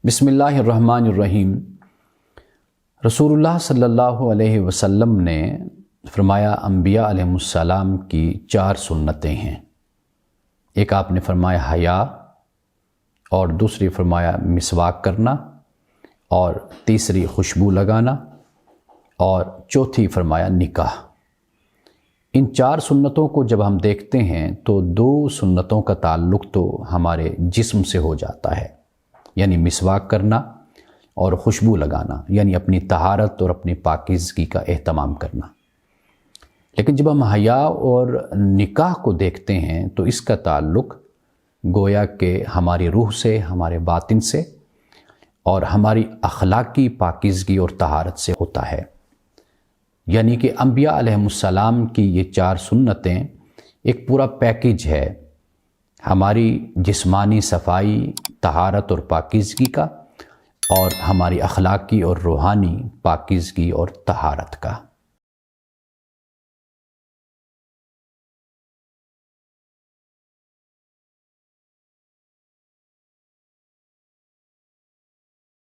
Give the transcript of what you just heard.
بسم اللہ الرحمن الرحیم۔ رسول اللہ صلی اللہ علیہ وسلم نے فرمایا انبیاء علیہ السلام کی 4 سنتیں ہیں۔ ایک آپ نے فرمایا حیا، اور دوسری فرمایا مسواک کرنا، اور تیسری خوشبو لگانا، اور چوتھی فرمایا نکاح۔ ان 4 سنتوں کو جب ہم دیکھتے ہیں تو 2 سنتوں کا تعلق تو ہمارے جسم سے ہو جاتا ہے، یعنی مسواک کرنا اور خوشبو لگانا، یعنی اپنی طہارت اور اپنی پاکیزگی کا اہتمام کرنا۔ لیکن جب ہم حیا اور نکاح کو دیکھتے ہیں تو اس کا تعلق گویا کہ ہماری روح سے، ہمارے باطن سے اور ہماری اخلاقی پاکیزگی اور طہارت سے ہوتا ہے۔ یعنی کہ انبیاء علیہ السلام کی یہ 4 سنتیں ایک پورا پیکج ہے ہماری جسمانی صفائی، طہارت اور پاکیزگی کا، اور ہماری اخلاقی اور روحانی پاکیزگی اور طہارت کا۔